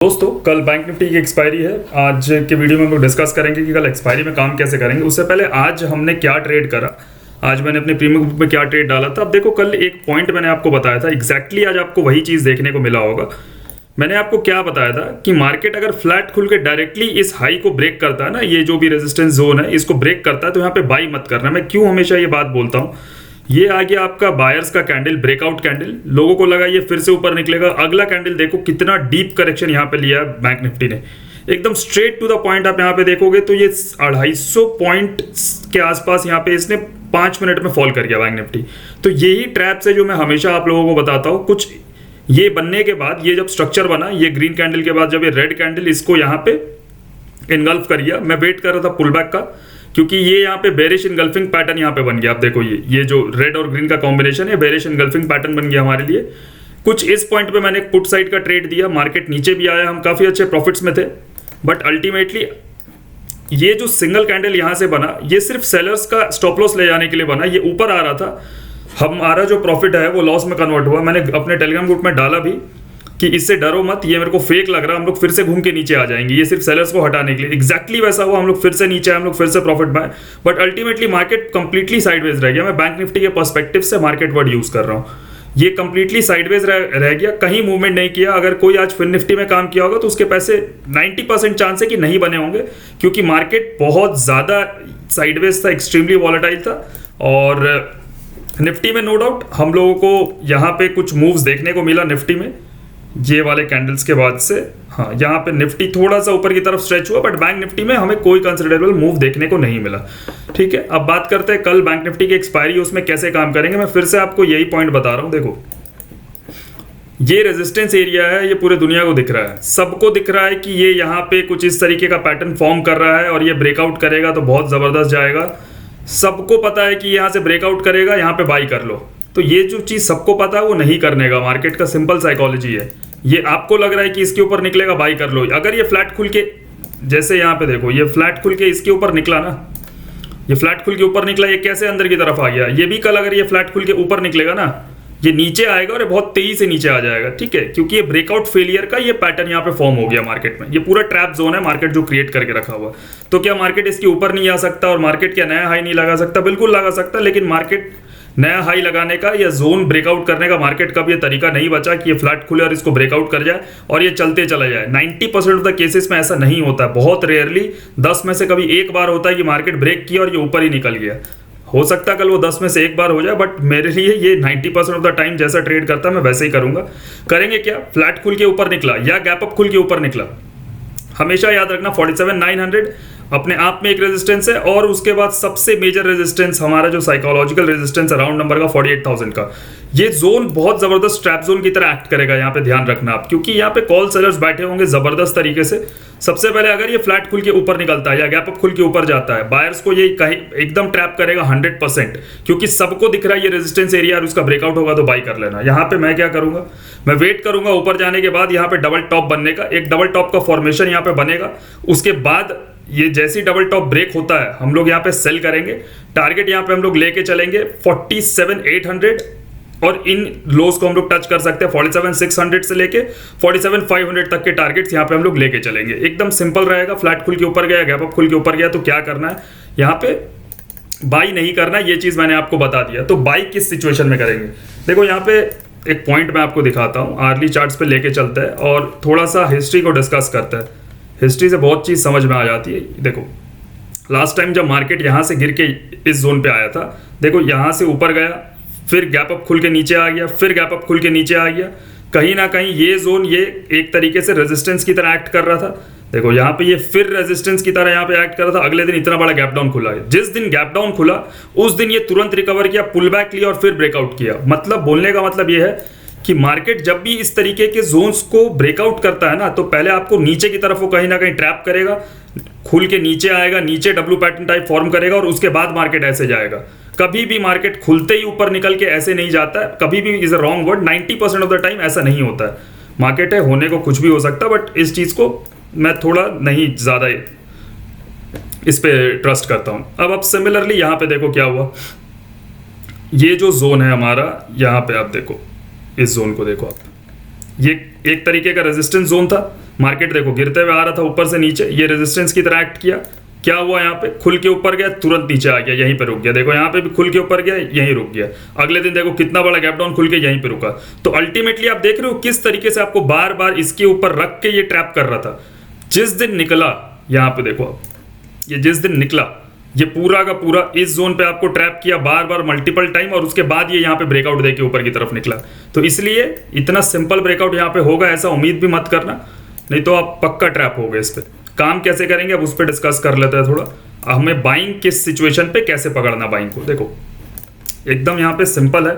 दोस्तों कल bank Nifty की एक्सपायरी है। आज के वीडियो में हम लोग डिस्कस करेंगे कि कल एक्सपायरी में काम कैसे करेंगे। उससे पहले आज हमने क्या ट्रेड करा, आज मैंने अपने प्रीमियम ग्रुप में क्या ट्रेड डाला था। अब देखो कल एक पॉइंट मैंने आपको बताया था, एग्जैक्टली आज आपको वही चीज़ देखने को मिला होगा। मैंने आपको क्या बताया था कि मार्केट अगर फ्लैट खुल के डायरेक्टली इस हाई को ब्रेक करता है ना, ये जो भी रेजिस्टेंस जोन है इसको ब्रेक करता है, तो यहाँ पे बाई मत करना। मैं क्यों हमेशा ये बात बोलता हूँ। ये आ गया आपका बायर्स का कैंडल, ब्रेकआउट कैंडल। लोगों को लगा ये फिर से ऊपर निकलेगा। अगला कैंडल देखो कितना डीप करेक्शन यहाँ पे लिया है बैंक निफ्टी ने, एकदम स्ट्रेट टू द पॉइंट। आप यहाँ पे देखोगे तो ये 250 पॉइंट के आसपास यहाँ पे इसने 5 मिनट में फॉल कर गया बैंक निफ्टी। तो यही ट्रैप्स है जो मैं हमेशा आप लोगों को बताता हूँ। कुछ ये बनने के बाद, ये जब स्ट्रक्चर बना, ये ग्रीन कैंडल के बाद जब ये रेड कैंडल इसको यहाँ पे इनगल्फ कर गया, मैं वेट कर रहा था पुल बैक का, क्योंकि ये यहाँ पे बेरिश इनगल्फिंग पैटर्न यहाँ पे बन गया। आप देखो ये जो रेड और ग्रीन का कॉम्बिनेशन है, बेरिश इनगल्फिंग पैटर्न बन गया हमारे लिए। कुछ इस पॉइंट पे मैंने पुट साइड का ट्रेड दिया, मार्केट नीचे भी आया, हम काफ़ी अच्छे प्रॉफिट्स में थे। बट अल्टीमेटली ये जो सिंगल कैंडल यहाँ से बना, ये सिर्फ सेलर्स का स्टॉप लॉस ले जाने के लिए बना। ये ऊपर आ रहा था, हमारा जो प्रॉफिट है वो लॉस में कन्वर्ट हुआ। मैंने अपने टेलीग्राम ग्रुप में डाला भी कि इससे डरो मत, ये मेरे को फेक लग रहा है, हम लोग फिर से घूम के नीचे आ जाएंगे, ये सिर्फ सेलर्स को हटाने के लिए। एग्जैक्टली वैसा हुआ, हम लोग फिर से नीचे आए, हम लोग फिर से प्रॉफिट में आए। But ultimately market completely sideways रह गया। मैं बैंक निफ्टी के पर्सपेक्टिव से मार्केट वर्ड यूज कर रहा हूँ। ये कंप्लीटली साइडवेज रह गया, कहीं मूवमेंट नहीं किया। अगर कोई आज फिन निफ्टी में काम किया होगा तो उसके पैसे 90% चांस है कि नहीं बने होंगे, क्योंकि मार्केट बहुत ज़्यादा साइडवेज था, एक्सट्रीमली वॉलेटाइल था। और निफ्टी में नो डाउट हम लोगों को यहाँ पे कुछ मूव्स देखने को मिला निफ्टी में, ये वाले कैंडल्स के बाद से। हाँ, यहाँ पे निफ्टी थोड़ा सा ऊपर की तरफ स्ट्रेच हुआ, बट बैंक निफ्टी में हमें कोई कंसिडरेबल मूव देखने को नहीं मिला। ठीक है, अब बात करते हैं कल बैंक निफ्टी की एक्सपायरी, उसमें कैसे काम करेंगे। मैं फिर से आपको यही पॉइंट बता रहा हूँ। देखो ये रेजिस्टेंस एरिया है, ये पूरे दुनिया को दिख रहा है, सबको दिख रहा है कि ये यहाँ पे कुछ इस तरीके का पैटर्न फॉर्म कर रहा है और ये ब्रेकआउट करेगा तो बहुत ज़बरदस्त जाएगा। सबको पता है कि यहाँ से ब्रेकआउट करेगा, यहाँ पे बाई कर लो। तो ये जो चीज़ सबको पता है वो नहीं करने का, मार्केट का सिंपल साइकोलॉजी है। ये आपको लग रहा है कि इसके ऊपर निकलेगा, बाई कर लो। अगर ये फ्लैट खुल के, जैसे यहाँ पे देखो ये फ्लैट खुल के इसके ऊपर निकला ना, ये फ्लैट खुल के ऊपर निकला, ये कैसे अंदर की तरफ आ गया। ये भी कल अगर ये फ्लैट खुल के ऊपर निकलेगा ना, ये नीचे आएगा और ये बहुत तेजी से नीचे आ जाएगा। ठीक है, क्योंकि ये ब्रेकआउट फेलियर का ये पैटर्न यहाँ पे फॉर्म हो गया मार्केट में। ये पूरा ट्रैप जोन है मार्केट जो क्रिएट करके रखा हुआ। तो क्या मार्केट इसके ऊपर नहीं आ सकता और मार्केट क्या नया हाई नहीं लगा सकता? बिल्कुल लगा सकता, लेकिन मार्केट नया हाई लगाने का या जोन ब्रेकआउट करने का मार्केट का भी ये तरीका नहीं बचा कि ये फ्लैट खुले और इसको ब्रेकआउट कर जाए और ये चलते चला जाए। 90% ऑफ द केसेस में ऐसा नहीं होता है, बहुत रेयरली 10 में से कभी एक बार होता है कि मार्केट ब्रेक किया और ये ऊपर ही निकल गया। हो सकता है कल वो 10 में से एक बार हो जाए, बट मेरे लिए ये 90% ऑफ द टाइम जैसा ट्रेड करता है मैं वैसे ही करूंगा। करेंगे क्या, फ्लैट खुल के ऊपर निकला या गैप अप खुल के ऊपर निकला, हमेशा याद रखना 47,900 अपने आप में एक रेजिस्टेंस है, और उसके बाद सबसे मेजर रेजिस्टेंस हमारा जो साइकोलॉजिकल रेजिस्टेंस है राउंड नंबर का 48,000 का। ये जोन बहुत जबरदस्त ट्रैप जोन की तरह एक्ट करेगा, यहाँ पे ध्यान रखना आप, क्योंकि यहाँ पे कॉल सेलर्स बैठे होंगे जबरदस्त तरीके से। सबसे पहले अगर ये फ्लैट खुल के ऊपर निकलता है या गैप अप खुल के ऊपर जाता है, बायर्स को ये कहीं एकदम ट्रैप करेगा 100%, क्योंकि सबको दिख रहा है ये रेजिस्टेंस एरिया और उसका ब्रेकआउट होगा तो बाई कर लेना। यहाँ पे मैं क्या करूंगा, मैं वेट करूंगा ऊपर जाने के बाद यहाँ पे डबल टॉप बनने का, एक डबल टॉप का फॉर्मेशन यहाँ पे बनेगा। उसके बाद ये जैसी डबल टॉप ब्रेक होता है हम लोग यहाँ पे सेल करेंगे। टारगेट यहाँ पे हम लोग लेके चलेंगे 47,800, और इन लोज को हम लोग टच कर सकते हैं 47,600 से लेके 47,500 तक के टारगेट्स यहाँ पे हम लोग लेके चलेंगे। एकदम सिंपल रहेगा। फ्लैट खुल के ऊपर गया, गैप अप खुल के ऊपर गया तो क्या करना है, यहाँ पे बाई नहीं करना, ये चीज मैंने आपको बता दिया। तो बाई किस सिचुएशन में करेंगे, देखो यहाँ पे एक पॉइंट मैं आपको दिखाता हूँ, आर्ली चार्ट्स पे लेके चलते हैं और थोड़ा सा हिस्ट्री को डिस्कस करते हैं। हिस्ट्री से बहुत चीज़ समझ में आ जाती है। देखो लास्ट टाइम जब मार्केट यहाँ से गिर के इस जोन पे आया था, देखो यहाँ से ऊपर गया, फिर गैप अप खुल के नीचे आ गया, फिर गैप अप खुल के नीचे आ गया। कहीं ना कहीं ये जोन ये एक तरीके से रेजिस्टेंस की तरह एक्ट कर रहा था। देखो यहाँ पे ये फिर रेजिस्टेंस की तरह यहाँ पे एक्ट कर रहा था। अगले दिन इतना बड़ा गैप डाउन खुला है, जिस दिन गैप डाउन खुला उस दिन ये तुरंत रिकवर किया, पुल बैक लिया और फिर ब्रेकआउट किया। मतलब बोलने का मतलब ये है कि मार्केट जब भी इस तरीके के जोन्स को ब्रेकआउट करता है ना, तो पहले आपको नीचे की तरफ वो कहीं ना कहीं ट्रैप करेगा, खुल के नीचे आएगा, नीचे डब्ल्यू पैटर्न टाइप फॉर्म करेगा और उसके बाद मार्केट ऐसे जाएगा। कभी भी मार्केट खुलते ही ऊपर निकल के ऐसे नहीं जाता है, कभी भी is a wrong word, 90% of the time ऐसा नहीं होता है। मार्केट है, होने को कुछ भी हो सकता है, बट इस चीज़ को मैं थोड़ा नहीं ज़्यादा इस पे ट्रस्ट करता हूँ। अब सिमिलरली यहाँ पे देखो क्या हुआ, ये जो जोन है हमारा, यहाँ पे आप देखो, इस जोन को देखो आप, ये एक तरीके का रेजिस्टेंस जोन था, मार्केट देखो गिरते हुए आ रहा था ऊपर से नीचे, ये रेजिस्टेंस की तरह एक्ट किया, क्या हुआ यहाँ पे खुल के ऊपर गया, तुरंत नीचे आ गया, यहीं पे रुक गया। देखो यहाँ पे भी खुल के ऊपर गया, यहीं रुक गया। अगले दिन देखो कितना बड़ा गैप डाउन खुल के यहीं पे रुका। तो अल्टीमेटली आप देख रहे हो किस तरीके से आपको बार बार इसके ऊपर रख के ये ट्रैप कर रहा था। जिस दिन निकला, यहाँ पे देखो आप, ये जिस दिन निकला ये पूरा का पूरा इस जोन पे आपको ट्रैप किया बार बार मल्टीपल टाइम, और उसके बाद ये यहाँ पे ब्रेकआउट देके ऊपर की तरफ निकला। तो इसलिए इतना सिंपल ब्रेकआउट यहाँ पे होगा ऐसा उम्मीद भी मत करना, नहीं तो आप पक्का ट्रैप हो गए। इस पे काम कैसे करेंगे अब उस पर डिस्कस कर लेते हैं थोड़ा। हमें बाइंग किस सिचुएशन पे कैसे पकड़ना बाइंग को, देखो एकदम यहाँ पे सिंपल है।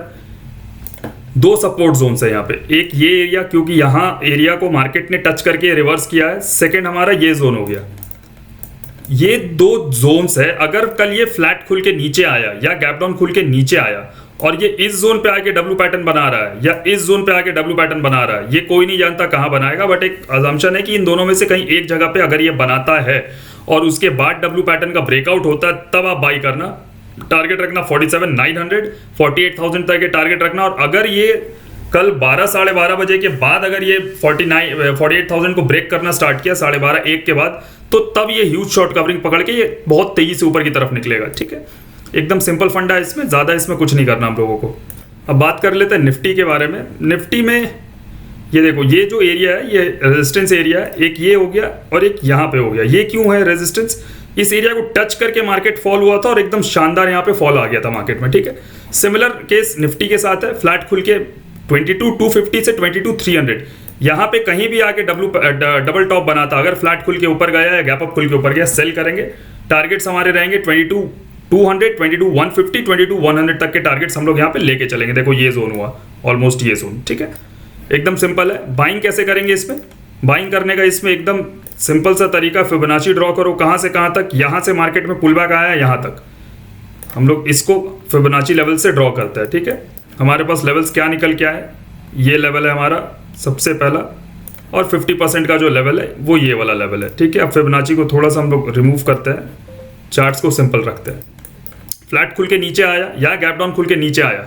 दो सपोर्ट जोन्स है यहाँ पे, एक ये एरिया, क्योंकि यहाँ एरिया को मार्केट ने टच करके रिवर्स किया है। सेकंड हमारा ये जोन हो गया। ये दो जोन्स है, अगर कल ये फ्लैट खुल के नीचे आया या गैप डाउन खुल के नीचे आया और ये इस जोन पे आके डब्ल्यू पैटर्न बना रहा है या इस जोन पे आके डब्ल्यू पैटर्न बना रहा है, ये कोई नहीं जानता कहां बनाएगा, बट एक अजम्पशन है कि इन दोनों में से कहीं एक जगह पे अगर ये बनाता है और उसके बाद डब्ल्यू पैटर्न का ब्रेकआउट होता है तब आप बाई करना। टारगेट रखना 47,900, 48,000 तक के टारगेट रखना। और अगर ये कल 12 साढ़े 12 बजे के बाद अगर ये 48,000 को ब्रेक करना स्टार्ट किया 12:30 1 के बाद, तो तब ये ह्यूज शॉर्ट कवरिंग पकड़ के ये बहुत तेजी से ऊपर की तरफ निकलेगा। ठीक है, एकदम सिंपल फंडा है इसमें, ज़्यादा इसमें कुछ नहीं करना हम लोगों को। अब बात कर लेते हैं निफ्टी के बारे में। निफ्टी में ये देखो, ये जो एरिया है ये रेजिस्टेंस एरिया है, एक ये हो गया और एक यहाँ पे हो गया। ये क्यों है रेजिस्टेंस? इस एरिया को टच करके मार्केट फॉल हुआ था और एकदम शानदार यहाँ पे फॉल आ गया था मार्केट में। ठीक है, सिमिलर केस निफ्टी के साथ है। फ्लैट खुल के 22,250 से 22,300 यहाँ पे कहीं भी आके डबल टॉप बना था, अगर फ्लैट खुल के ऊपर गया या गैप अप खुल के ऊपर गया, सेल करेंगे। टारगेट्स हमारे रहेंगे 22,200, 22,150, 22,100 तक के टारगेट्स हम लोग यहाँ पे लेके चलेंगे। देखो ये जोन हुआ ऑलमोस्ट ये जोन। ठीक है, एकदम सिंपल है। बाइंग कैसे करेंगे इसमें? बाइंग करने का इसमें एकदम सिंपल सा तरीका, फिबोनाची ड्रॉ करो। कहाँ से कहाँ तक? यहाँ से मार्केट में पुल बैक आया यहाँ तक, हम लोग इसको फिबोनाची लेवल से ड्रॉ करते हैं। ठीक है, हमारे पास लेवल्स क्या निकल के आए, ये लेवल है हमारा सबसे पहला, और 50% का जो लेवल है वो ये वाला लेवल है। ठीक है, अब फिबोनाची को थोड़ा सा हम लोग रिमूव करते हैं, चार्ट्स को सिंपल रखते हैं। फ्लैट खुल के नीचे आया या गैप डाउन खुल के नीचे आया,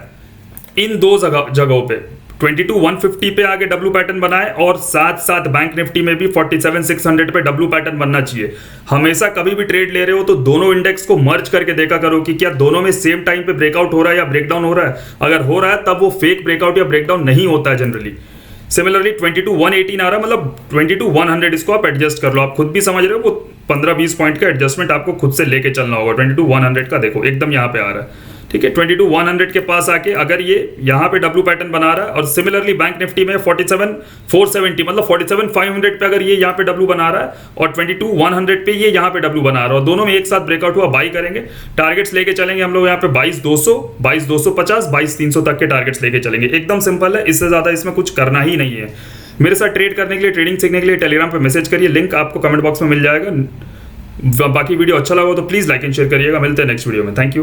इन दो जगहों पे 22,150 पे आगे डब्ल्यू पैटर्न बनाए, और साथ साथ बैंक निफ्टी में भी 47,600 पे डब्ल्यू पैटर्न बनना चाहिए। हमेशा कभी भी ट्रेड ले रहे हो तो दोनों इंडेक्स को मर्ज करके देखा करो कि क्या दोनों में सेम टाइम पे ब्रेकआउट हो रहा है या ब्रेकडाउन हो रहा है। अगर हो रहा है तब वो फेक ब्रेकआउट या ब्रेकडाउन नहीं होता है जनरली। सिमिलरली 22,118 आ रहा है, मतलब 22,100 इसको आप एडजस्ट कर लो। आप खुद भी समझ रहे हो, वो 15-20 पॉइंट का एडजस्टमेंट आपको खुद से लेके चलना होगा। 22,100 का देखो एकदम यहाँ पे आ रहा है। ठीक है, 22,100 के पास आके अगर ये यहाँ पे डब्ल्यू पैटर्न बना रहा है, और सिमिलरली बैंक निफ्टी में 47,470 मतलब 47,500 पे अगर ये यहाँ पे डब्ल्यू बना रहा है, और 22,100 पे ये यहाँ पे डब्ल्यू बना रहा है, और दोनों में एक साथ ब्रेकआउट हुआ, बाई करेंगे। टारगेट्स लेके चलेंगे हम लोग यहाँ पे 22,200, 22,250, 22,300 तक के टारगेट्स लेके चलेंगे। एकदम सिंपल है, इससे ज्यादा इसमें कुछ करना ही नहीं है। मेरे साथ ट्रेड करने के लिए, ट्रेडिंग सीखने के लिए टेलीग्राम पे मैसेज करिए, लिंक आपको कमेंट बॉक्स में मिल जाएगा। बाकी वीडियो अच्छा लगा तो प्लीज लाइक एंड शेयर करिएगा। मिलते हैं नेक्स्ट वीडियो में। Thank you.